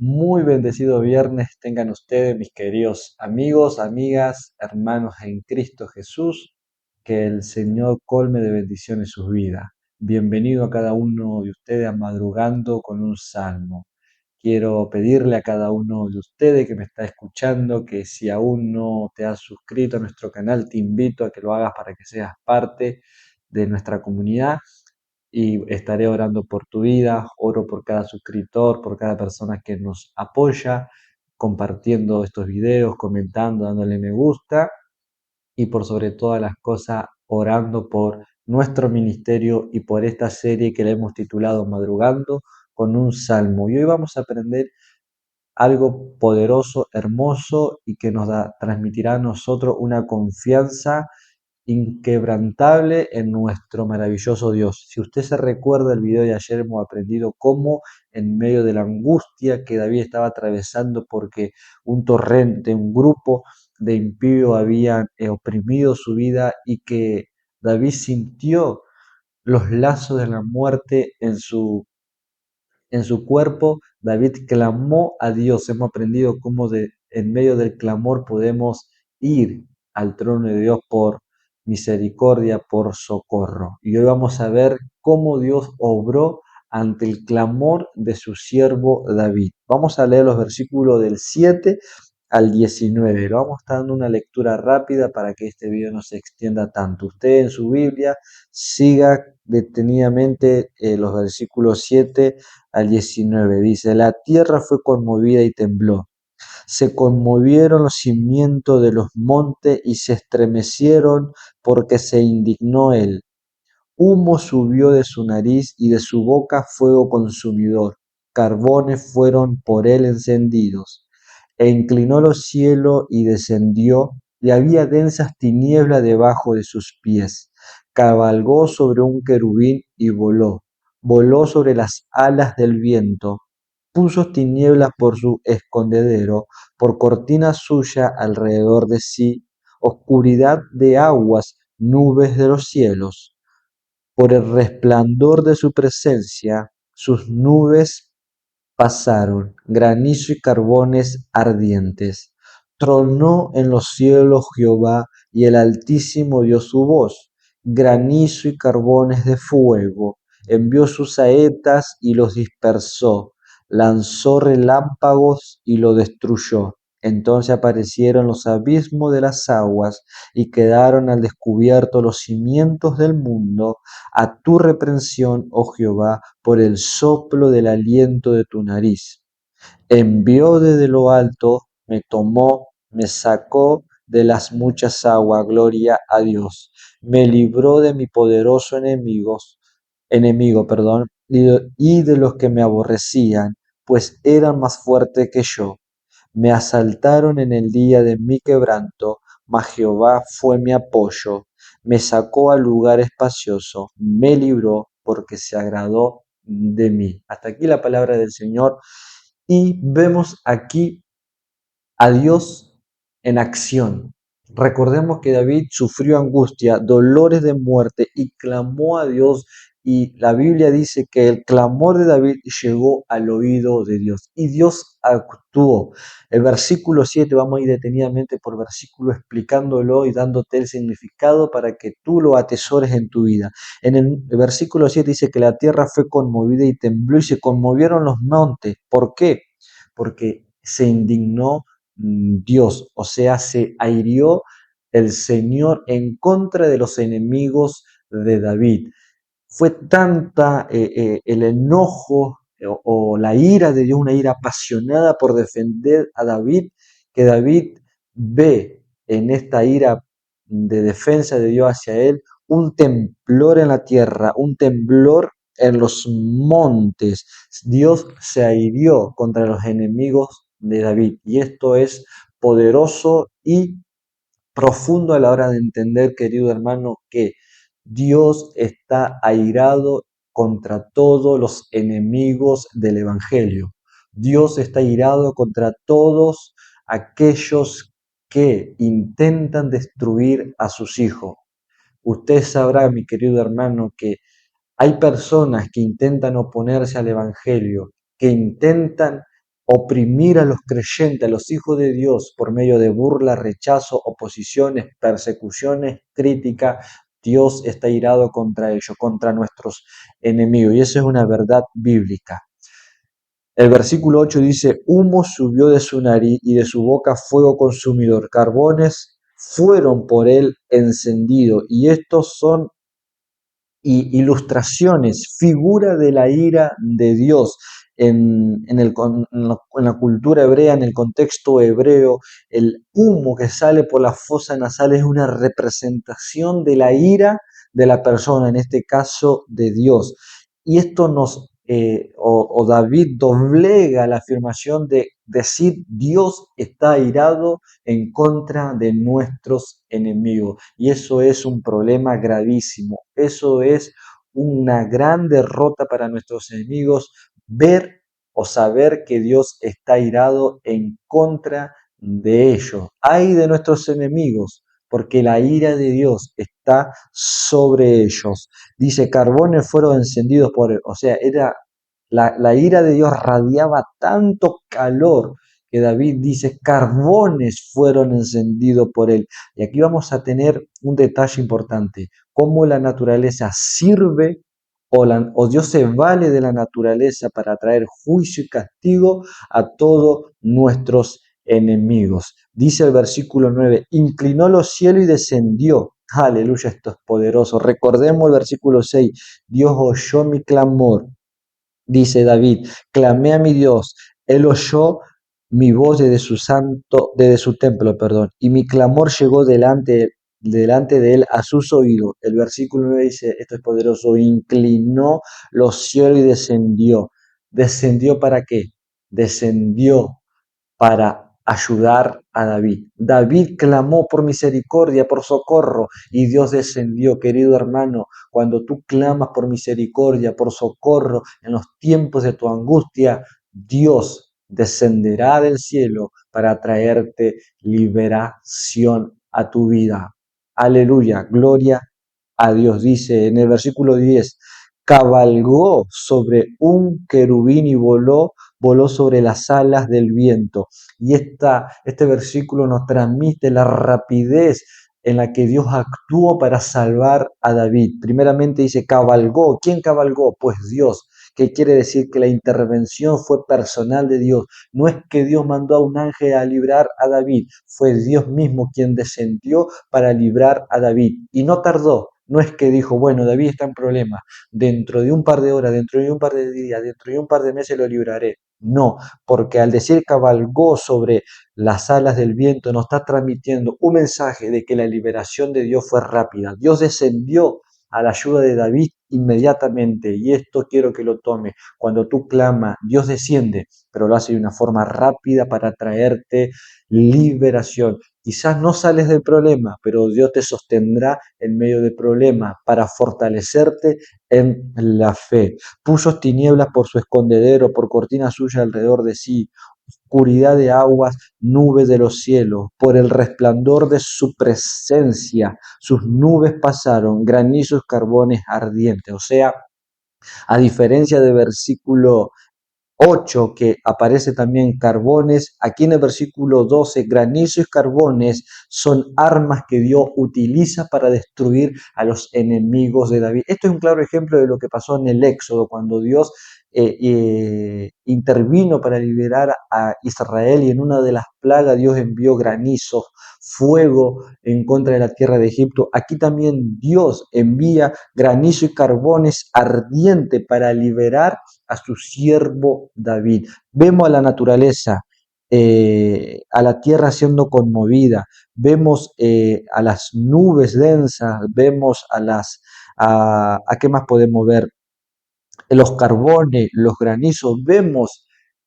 Muy bendecido viernes tengan ustedes, mis queridos amigos, amigas, hermanos en Cristo Jesús. Que el Señor colme de bendiciones sus vidas. Bienvenido a cada uno de ustedes a Madrugando con un Salmo. Quiero pedirle a cada uno de ustedes que me está escuchando que si aún no te has suscrito a nuestro canal, te invito a que lo hagas para que seas parte de nuestra comunidad y estaré orando por tu vida. Oro por cada suscriptor, por cada persona que nos apoya, compartiendo estos videos, comentando, dándole me gusta y por sobre todas las cosas orando por nuestro ministerio y por esta serie que le hemos titulado Madrugando con un Salmo. Y hoy vamos a aprender algo poderoso, hermoso y que transmitirá a nosotros una confianza inquebrantable en nuestro maravilloso Dios. Si usted se recuerda el video de ayer, hemos aprendido cómo en medio de la angustia que David estaba atravesando porque un torrente, un grupo de impíos habían oprimido su vida y que David sintió los lazos de la muerte en su cuerpo. David clamó a Dios. Hemos aprendido cómo en medio del clamor podemos ir al trono de Dios por misericordia, por socorro. Y hoy vamos a ver cómo Dios obró ante el clamor de su siervo David. Vamos a leer los versículos del 7 al 19. Lo vamos a estar dando una lectura rápida para que este video no se extienda tanto. Usted en su Biblia siga detenidamente los versículos 7 al 19. Dice: la tierra fue conmovida y tembló. Se conmovieron los cimientos de los montes y se estremecieron porque se indignó él. Humo subió de su nariz y de su boca fuego consumidor. Carbones fueron por él encendidos. E inclinó los cielos y descendió, y había densas tinieblas debajo de sus pies. Cabalgó sobre un querubín y voló. Voló sobre las alas del viento. Puso tinieblas por su escondedero, por cortina suya alrededor de sí, oscuridad de aguas, nubes de los cielos. Por el resplandor de su presencia, sus nubes pasaron, granizo y carbones ardientes. Tronó en los cielos Jehová, y el Altísimo dio su voz. Granizo y carbones de fuego. Envió sus saetas y los dispersó. Lanzó relámpagos y lo destruyó. Entonces aparecieron los abismos de las aguas y quedaron al descubierto los cimientos del mundo. A tu reprensión, oh Jehová, por el soplo del aliento de tu nariz. Envió desde lo alto, me tomó, me sacó de las muchas aguas, gloria a Dios. Me libró de mi poderoso enemigo, perdón, y de los que me aborrecían, pues eran más fuertes que yo. Me asaltaron en el día de mi quebranto, mas Jehová fue mi apoyo. Me sacó a lugar espacioso, me libró porque se agradó de mí. Hasta aquí la palabra del Señor. Y vemos aquí a Dios en acción. Recordemos que David sufrió angustia, dolores de muerte y clamó a Dios, y la Biblia dice que el clamor de David llegó al oído de Dios y Dios actuó. El versículo 7, vamos a ir detenidamente por versículo explicándolo y dándote el significado para que tú lo atesores en tu vida. En el versículo 7 dice que la tierra fue conmovida y tembló y se conmovieron los montes. ¿Por qué? Porque se indignó Dios, o sea, se airió el Señor en contra de los enemigos de David. Fue tanta el enojo o la ira de Dios, una ira apasionada por defender a David, que David ve en esta ira de defensa de Dios hacia él un temblor en la tierra, un temblor en los montes. Dios se airió contra los enemigos de David, y esto es poderoso y profundo a la hora de entender, querido hermano, que Dios está airado contra todos los enemigos del Evangelio. Dios está airado contra todos aquellos que intentan destruir a sus hijos. Usted sabrá, mi querido hermano, que hay personas que intentan oponerse al Evangelio, que intentan oprimir a los creyentes, a los hijos de Dios, por medio de burla, rechazo, oposiciones, persecuciones, críticas. Dios está irado contra ellos, contra nuestros enemigos. Y eso es una verdad bíblica. El versículo 8 dice, humo subió de su nariz y de su boca fuego consumidor. Carbones fueron por él encendidos. Y estos son ilustraciones, figura de la ira de Dios. En la cultura hebrea, en el contexto hebreo, el humo que sale por la fosa nasal es una representación de la ira de la persona, en este caso de Dios. Y esto o David doblega la afirmación de decir Dios está airado en contra de nuestros enemigos. Y eso es un problema gravísimo. Eso es una gran derrota para nuestros enemigos, ver o saber que Dios está airado en contra de ellos. Ay de nuestros enemigos, porque la ira de Dios está sobre ellos. Dice, carbones fueron encendidos por él. O sea, la ira de Dios radiaba tanto calor que David dice, carbones fueron encendidos por él. Y aquí vamos a tener un detalle importante, cómo la naturaleza sirve o Dios se vale de la naturaleza para traer juicio y castigo a todos nuestros enemigos. Dice el versículo 9, inclinó los cielos y descendió. Aleluya, esto es poderoso. Recordemos el versículo 6, Dios oyó mi clamor. Dice David, clamé a mi Dios, él oyó mi voz desde su templo, perdón, y mi clamor llegó delante de él a sus oídos. El versículo 9 dice, esto es poderoso, inclinó los cielos y descendió. ¿Descendió para qué? Descendió para ayudar a David. David clamó por misericordia, por socorro, y Dios descendió. Querido hermano, cuando tú clamas por misericordia, por socorro, en los tiempos de tu angustia, Dios descenderá del cielo para traerte liberación a tu vida. Aleluya, gloria a Dios. Dice en el versículo 10, cabalgó sobre un querubín y voló sobre las alas del viento. Y este versículo nos transmite la rapidez en la que Dios actuó para salvar a David. Primeramente dice, cabalgó. ¿Quién cabalgó? Pues Dios. ¿Qué quiere decir? Que la intervención fue personal de Dios. No es que Dios mandó a un ángel a librar a David, fue Dios mismo quien descendió para librar a David. Y no tardó. No es que dijo, bueno, David está en problemas, dentro de un par de horas, dentro de un par de días, dentro de un par de meses lo libraré. No, porque al decir cabalgó sobre las alas del viento nos está transmitiendo un mensaje de que la liberación de Dios fue rápida. Dios descendió a la ayuda de David inmediatamente y esto quiero que lo tome. Cuando tú clamas, Dios desciende, pero lo hace de una forma rápida para traerte liberación. Quizás no sales del problema, pero Dios te sostendrá en medio del problema para fortalecerte en la fe. Puso tinieblas por su escondedero, por cortina suya alrededor de sí, oscuridad de aguas, nubes de los cielos, por el resplandor de su presencia, sus nubes pasaron, granizos, carbones ardientes. O sea, a diferencia del versículo 8 que aparece también carbones, aquí en el versículo 12, granizo y carbones son armas que Dios utiliza para destruir a los enemigos de David. Esto es un claro ejemplo de lo que pasó en el Éxodo, cuando Dios intervino para liberar a Israel y en una de las plagas Dios envió granizos, fuego en contra de la tierra de Egipto. Aquí también Dios envía granizo y carbones ardientes para liberar a su siervo David. Vemos a la naturaleza, a la tierra siendo conmovida, vemos a las nubes densas, vemos a qué más podemos ver, los carbones, los granizos, vemos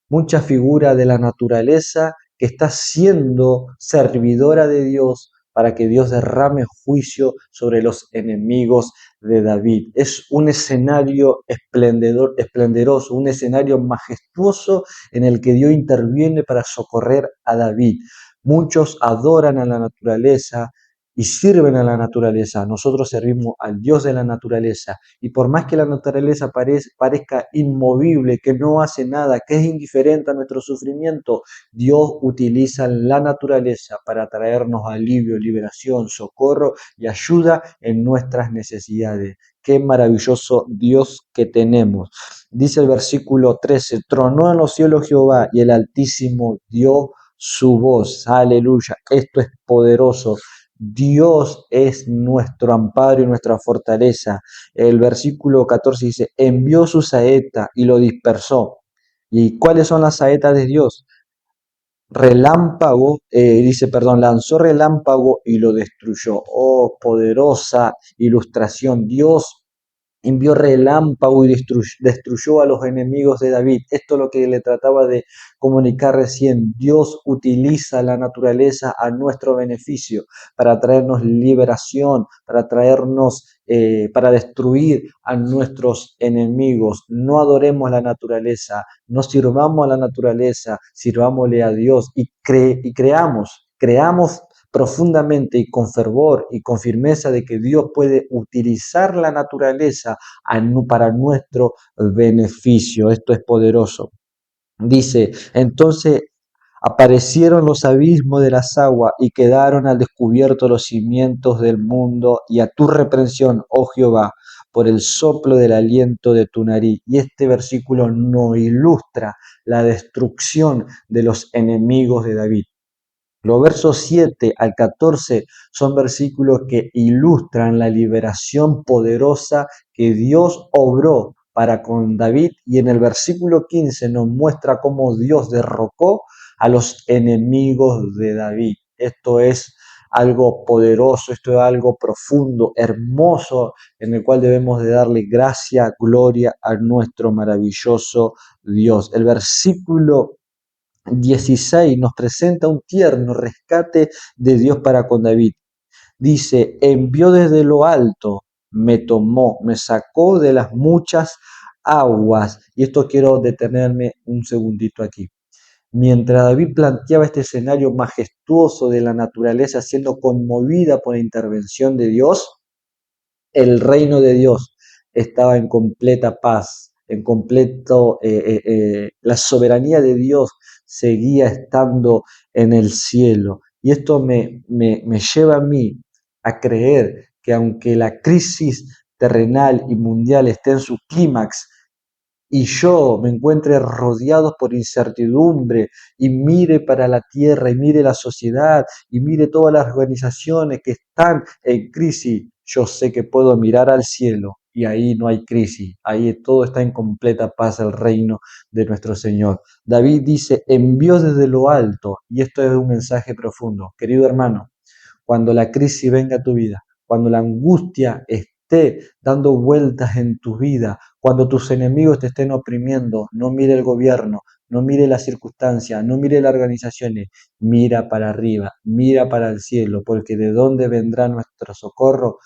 mucha figura de la naturaleza que está siendo servidora de Dios para que Dios derrame juicio sobre los enemigos de David. Es un escenario esplendoroso, un escenario majestuoso en el que Dios interviene para socorrer a David. Muchos adoran a la naturaleza, y sirven a la naturaleza. Nosotros servimos al Dios de la naturaleza. Y por más que la naturaleza parezca inmovible, que no hace nada, que es indiferente a nuestro sufrimiento, Dios utiliza la naturaleza para traernos alivio, liberación, socorro y ayuda en nuestras necesidades. Qué maravilloso Dios que tenemos. Dice el versículo 13, tronó en los cielos Jehová y el Altísimo dio su voz. Aleluya. Esto es poderoso. Dios es nuestro amparo y nuestra fortaleza. El versículo 14 dice, envió su saeta y lo dispersó. ¿Y cuáles son las saetas de Dios? Relámpago, lanzó relámpago y lo destruyó. Oh, poderosa ilustración. Dios envió relámpago y destruyó a los enemigos de David. Esto es lo que le trataba de comunicar recién. Dios utiliza la naturaleza a nuestro beneficio para traernos liberación, para destruir a nuestros enemigos. No adoremos la naturaleza, no sirvamos a la naturaleza, sirvámosle a Dios y creamos profundamente y con fervor y con firmeza de que Dios puede utilizar la naturaleza para nuestro beneficio. Esto es poderoso. Dice, entonces aparecieron los abismos de las aguas y quedaron al descubierto los cimientos del mundo y a tu reprensión, oh Jehová, por el soplo del aliento de tu nariz. Y este versículo nos ilustra la destrucción de los enemigos de David. Los versos 7 al 14 son versículos que ilustran la liberación poderosa que Dios obró para con David, y en el versículo 15 nos muestra cómo Dios derrocó a los enemigos de David. Esto es algo poderoso, esto es algo profundo, hermoso, en el cual debemos de darle gracia, gloria a nuestro maravilloso Dios. El versículo 16 nos presenta un tierno rescate de Dios para con David. Dice, envió desde lo alto, me tomó, me sacó de las muchas aguas. Y esto quiero detenerme un segundito aquí. Mientras David planteaba este escenario majestuoso de la naturaleza siendo conmovida por la intervención de Dios, el reino de Dios estaba en completa paz, la soberanía de Dios seguía estando en el cielo. Y esto me lleva a mí a creer que aunque la crisis terrenal y mundial esté en su clímax, y yo me encuentre rodeado por incertidumbre y mire para la tierra y mire la sociedad y mire todas las organizaciones que están en crisis, yo sé que puedo mirar al cielo y ahí no hay crisis, ahí todo está en completa paz, el reino de nuestro Señor. David dice, envió desde lo alto, y esto es un mensaje profundo. Querido hermano, cuando la crisis venga a tu vida, cuando la angustia esté dando vueltas en tu vida, cuando tus enemigos te estén oprimiendo, no mire el gobierno, no mire las circunstancias, no mire las organizaciones, mira para arriba, mira para el cielo, porque de dónde vendrá nuestro socorro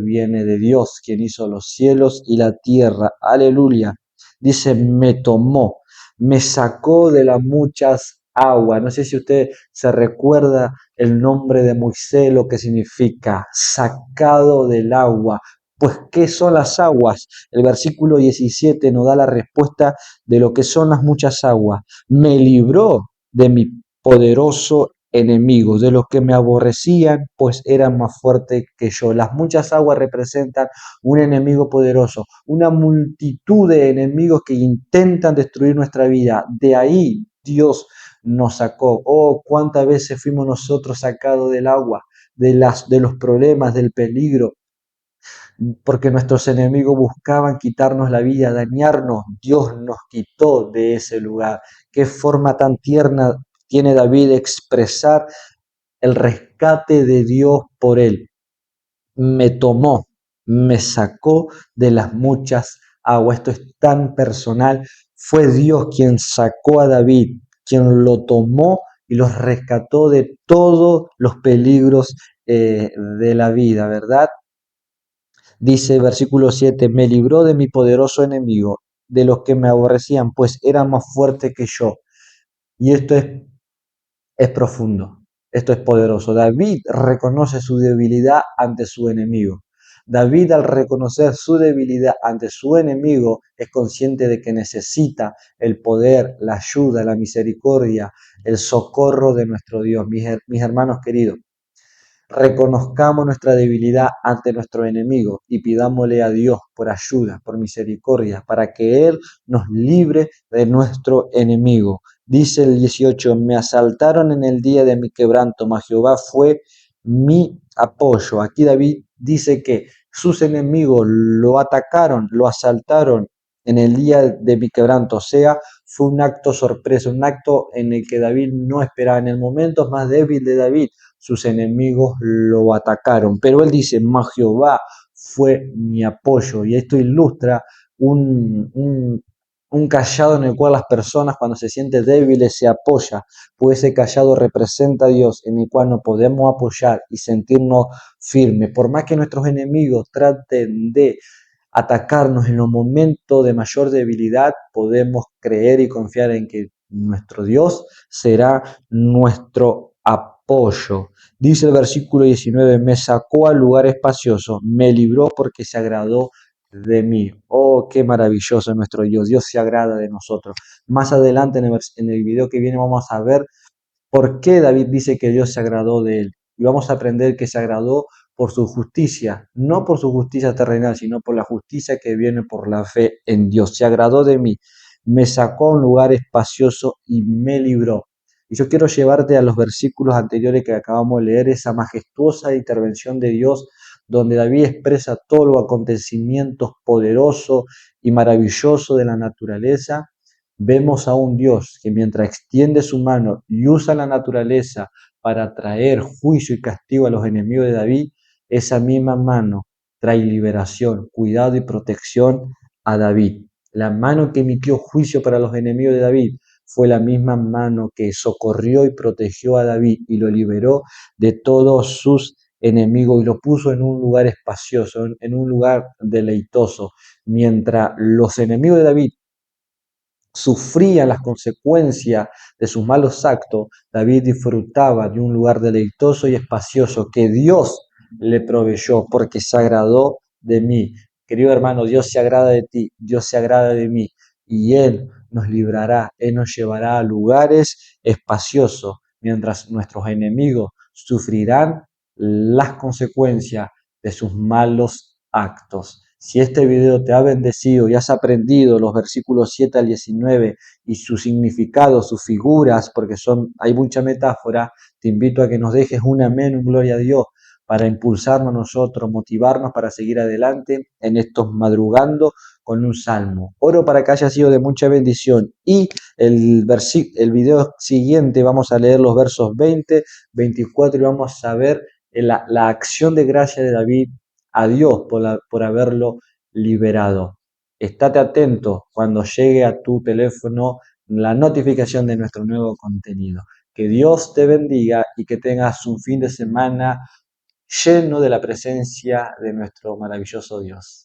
viene de Dios, quien hizo los cielos y la tierra. Aleluya. Dice, me tomó, me sacó de las muchas aguas. No sé si usted se recuerda el nombre de Moisés, lo que significa sacado del agua. Pues, ¿qué son las aguas? El versículo 17 nos da la respuesta de lo que son las muchas aguas. Me libró de mi poderoso enemigo, de los que me aborrecían, pues eran más fuertes que yo. Las muchas aguas representan un enemigo poderoso, una multitud de enemigos que intentan destruir nuestra vida. De ahí Dios nos sacó. Oh, cuántas veces fuimos nosotros sacados del agua, de los problemas, del peligro, porque nuestros enemigos buscaban quitarnos la vida, dañarnos. Dios nos quitó de ese lugar. Qué forma tan tierna tiene David de expresar el rescate de Dios por él. Me tomó, me sacó de las muchas aguas. Esto es tan personal. Fue Dios quien sacó a David, quien lo tomó y los rescató de todos los peligros de la vida, ¿verdad? Dice versículo 7, me libró de mi poderoso enemigo, de los que me aborrecían, pues eran más fuertes que yo. Y esto es profundo. Esto es poderoso. David reconoce su debilidad ante su enemigo. David, al reconocer su debilidad ante su enemigo, es consciente de que necesita el poder, la ayuda, la misericordia, el socorro de nuestro Dios. Mis hermanos queridos, reconozcamos nuestra debilidad ante nuestro enemigo y pidámosle a Dios por ayuda, por misericordia, para que Él nos libre de nuestro enemigo. Dice el 18, me asaltaron en el día de mi quebranto, mas Jehová fue mi apoyo. Aquí David dice que sus enemigos lo atacaron, lo asaltaron en el día de mi quebranto, o sea, fue un acto sorpresa, un acto en el que David no esperaba, en el momento más débil de David, sus enemigos lo atacaron. Pero él dice, mas Jehová fue mi apoyo. Y esto ilustra un callado en el cual las personas cuando se sienten débiles se apoya, pues ese callado representa a Dios en el cual nos podemos apoyar y sentirnos firmes. Por más que nuestros enemigos traten de atacarnos en los momentos de mayor debilidad, podemos creer y confiar en que nuestro Dios será nuestro apoyo. Dice el versículo 19, me sacó al lugar espacioso, me libró porque se agradó de mí. Oh, qué maravilloso es nuestro Dios. Dios se agrada de nosotros. Más adelante en el video que viene vamos a ver ¿por qué David dice que Dios se agradó de él? Y vamos a aprender que se agradó por su justicia, no por su justicia terrenal, sino por la justicia que viene por la fe en Dios. Se agradó de mí, me sacó a un lugar espacioso y me libró. Y yo quiero llevarte a los versículos anteriores que acabamos de leer, esa majestuosa intervención de Dios, donde David expresa todos los acontecimientos poderosos y maravillosos de la naturaleza. Vemos a un Dios que mientras extiende su mano y usa la naturaleza para traer juicio y castigo a los enemigos de David, esa misma mano trae liberación, cuidado y protección a David. La mano que emitió juicio para los enemigos de David fue la misma mano que socorrió y protegió a David y lo liberó de todos sus enemigos y lo puso en un lugar espacioso, en un lugar deleitoso. Mientras los enemigos de David sufría las consecuencias de sus malos actos, David disfrutaba de un lugar deleitoso y espacioso que Dios le proveyó porque se agradó de mí. Querido hermano, Dios se agrada de ti, Dios se agrada de mí y Él nos librará, Él nos llevará a lugares espaciosos mientras nuestros enemigos sufrirán las consecuencias de sus malos actos. Si este video te ha bendecido y has aprendido los versículos 7 al 19 y su significado, sus figuras, porque hay mucha metáfora, te invito a que nos dejes un amén, un gloria a Dios, para impulsarnos nosotros, motivarnos para seguir adelante en estos madrugando con un salmo. Oro para que haya sido de mucha bendición. Y el video siguiente vamos a leer los versos 20, 24 y vamos a ver la acción de gracia de David a Dios por haberlo liberado. Estate atento cuando llegue a tu teléfono la notificación de nuestro nuevo contenido. Que Dios te bendiga y que tengas un fin de semana lleno de la presencia de nuestro maravilloso Dios.